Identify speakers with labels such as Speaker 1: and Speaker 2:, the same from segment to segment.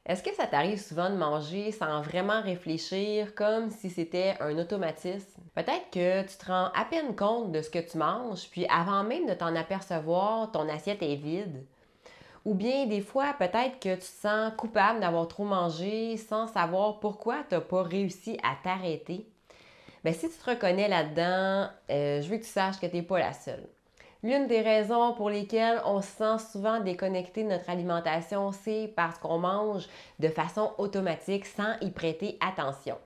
Speaker 1: Est-ce que ça t'arrive souvent de manger sans vraiment réfléchir, comme si c'était un automatisme? Peut-être que tu te rends à peine compte de ce que tu manges, puis avant même de t'en apercevoir, ton assiette est vide. Ou bien des fois, peut-être que tu te sens coupable d'avoir trop mangé sans savoir pourquoi tu n'as pas réussi à t'arrêter. Bien, si tu te reconnais là-dedans, je veux que tu saches que tu n'es pas la seule. L'une des raisons pour lesquelles on se sent souvent déconnecté de notre alimentation, c'est parce qu'on mange de façon automatique sans y prêter attention.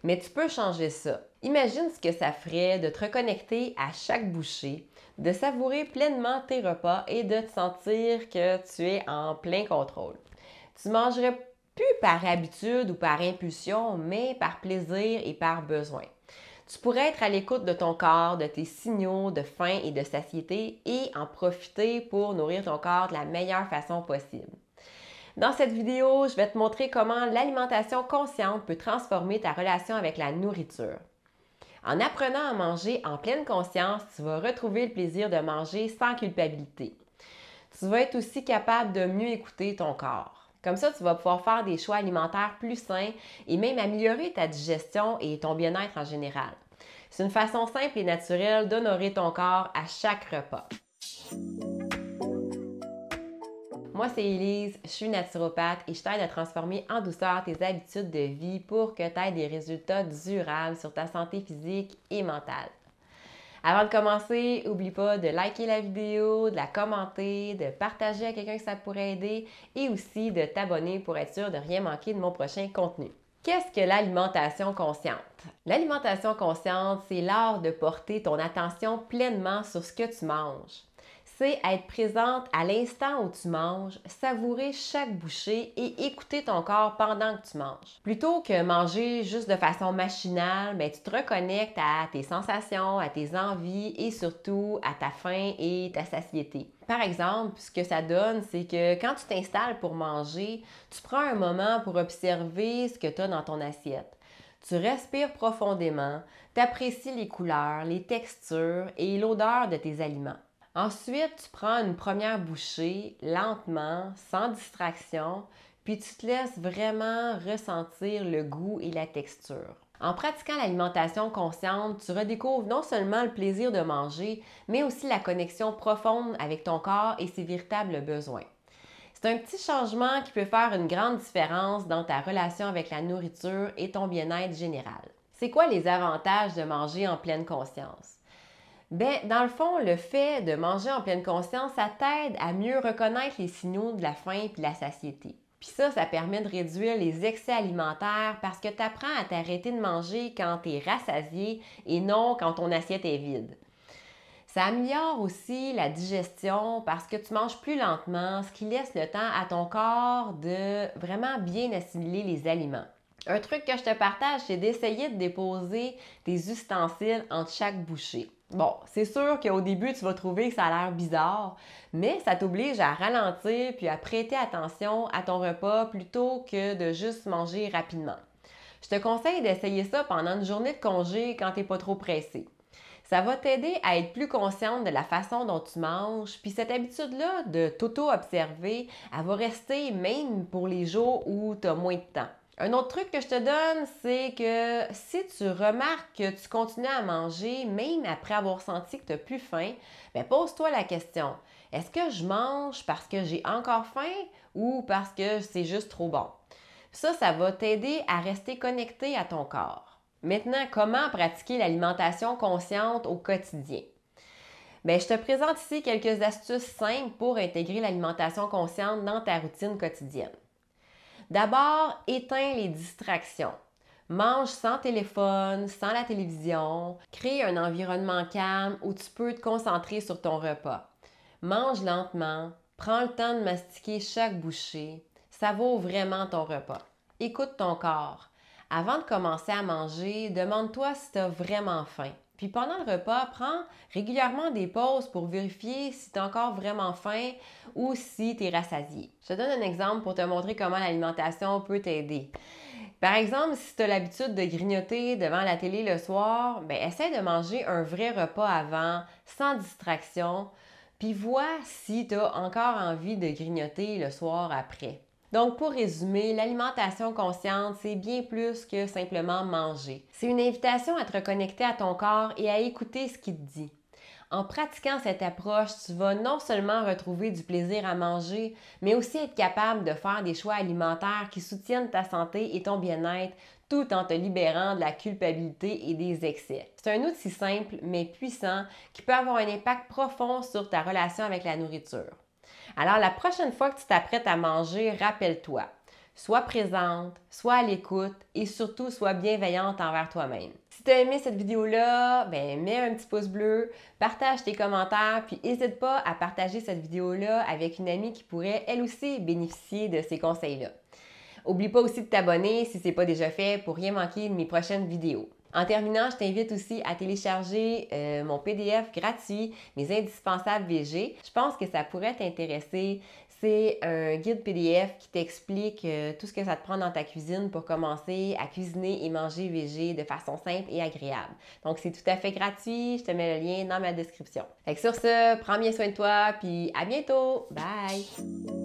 Speaker 1: Mais tu peux changer ça. Imagine ce que ça ferait de te reconnecter à chaque bouchée, de savourer pleinement tes repas et de te sentir que tu es en plein contrôle. Tu mangerais plus par habitude ou par impulsion, mais par plaisir et par besoin. Tu pourrais être à l'écoute de ton corps, de tes signaux de faim et de satiété et en profiter pour nourrir ton corps de la meilleure façon possible. Dans cette vidéo, je vais te montrer comment l'alimentation consciente peut transformer ta relation avec la nourriture. En apprenant à manger en pleine conscience, tu vas retrouver le plaisir de manger sans culpabilité. Tu vas être aussi capable de mieux écouter ton corps. Comme ça, tu vas pouvoir faire des choix alimentaires plus sains et même améliorer ta digestion et ton bien-être en général. C'est une façon simple et naturelle d'honorer ton corps à chaque repas. Moi, c'est Elise, je suis naturopathe et je t'aide à transformer en douceur tes habitudes de vie pour que tu aies des résultats durables sur ta santé physique et mentale. Avant de commencer, n'oublie pas de liker la vidéo, de la commenter, de partager à quelqu'un que ça pourrait aider et aussi de t'abonner pour être sûr de rien manquer de mon prochain contenu. Qu'est-ce que l'alimentation consciente? L'alimentation consciente, c'est l'art de porter ton attention pleinement sur ce que tu manges. C'est être présente à l'instant où tu manges, savourer chaque bouchée et écouter ton corps pendant que tu manges. Plutôt que manger juste de façon machinale, tu te reconnectes à tes sensations, à tes envies et surtout à ta faim et ta satiété. Par exemple, ce que ça donne, c'est que quand tu t'installes pour manger, tu prends un moment pour observer ce que tu as dans ton assiette. Tu respires profondément, tu apprécies les couleurs, les textures et l'odeur de tes aliments. Ensuite, tu prends une première bouchée lentement, sans distraction, puis tu te laisses vraiment ressentir le goût et la texture. En pratiquant l'alimentation consciente, tu redécouvres non seulement le plaisir de manger, mais aussi la connexion profonde avec ton corps et ses véritables besoins. C'est un petit changement qui peut faire une grande différence dans ta relation avec la nourriture et ton bien-être général. C'est quoi les avantages de manger en pleine conscience? Dans le fond, le fait de manger en pleine conscience, ça t'aide à mieux reconnaître les signaux de la faim et de la satiété. Puis ça permet de réduire les excès alimentaires parce que tu apprends à t'arrêter de manger quand tu es rassasié et non quand ton assiette est vide. Ça améliore aussi la digestion parce que tu manges plus lentement, ce qui laisse le temps à ton corps de vraiment bien assimiler les aliments. Un truc que je te partage, c'est d'essayer de déposer tes ustensiles entre chaque bouchée. Bon, c'est sûr qu'au début, tu vas trouver que ça a l'air bizarre, mais ça t'oblige à ralentir puis à prêter attention à ton repas plutôt que de juste manger rapidement. Je te conseille d'essayer ça pendant une journée de congé quand tu n'es pas trop pressé. Ça va t'aider à être plus consciente de la façon dont tu manges, puis cette habitude-là de t'auto-observer, elle va rester même pour les jours où tu as moins de temps. Un autre truc que je te donne, c'est que si tu remarques que tu continues à manger, même après avoir senti que tu n'as plus faim, pose-toi la question, est-ce que je mange parce que j'ai encore faim ou parce que c'est juste trop bon? Ça va t'aider à rester connecté à ton corps. Maintenant, comment pratiquer l'alimentation consciente au quotidien? Je te présente ici quelques astuces simples pour intégrer l'alimentation consciente dans ta routine quotidienne. D'abord, éteins les distractions. Mange sans téléphone, sans la télévision. Crée un environnement calme où tu peux te concentrer sur ton repas. Mange lentement. Prends le temps de mastiquer chaque bouchée. Savoure vraiment ton repas. Écoute ton corps. Avant de commencer à manger, demande-toi si tu as vraiment faim. Puis pendant le repas, prends régulièrement des pauses pour vérifier si tu as encore vraiment faim ou si tu es rassasié. Je te donne un exemple pour te montrer comment l'alimentation peut t'aider. Par exemple, si tu as l'habitude de grignoter devant la télé le soir, essaie de manger un vrai repas avant, sans distraction, puis vois si tu as encore envie de grignoter le soir après. Donc, pour résumer, l'alimentation consciente, c'est bien plus que simplement manger. C'est une invitation à te reconnecter à ton corps et à écouter ce qu'il te dit. En pratiquant cette approche, tu vas non seulement retrouver du plaisir à manger, mais aussi être capable de faire des choix alimentaires qui soutiennent ta santé et ton bien-être tout en te libérant de la culpabilité et des excès. C'est un outil simple mais puissant qui peut avoir un impact profond sur ta relation avec la nourriture. Alors, la prochaine fois que tu t'apprêtes à manger, rappelle-toi, sois présente, sois à l'écoute et surtout sois bienveillante envers toi-même. Si tu as aimé cette vidéo-là, mets un petit pouce bleu, partage tes commentaires, puis n'hésite pas à partager cette vidéo-là avec une amie qui pourrait elle aussi bénéficier de ces conseils-là. N'oublie pas aussi de t'abonner si ce n'est pas déjà fait pour rien manquer de mes prochaines vidéos. En terminant, je t'invite aussi à télécharger mon PDF gratuit, mes indispensables VG. Je pense que ça pourrait t'intéresser. C'est un guide PDF qui t'explique tout ce que ça te prend dans ta cuisine pour commencer à cuisiner et manger VG de façon simple et agréable. Donc, c'est tout à fait gratuit. Je te mets le lien dans ma description. Fait que sur ce, prends bien soin de toi, puis à bientôt! Bye!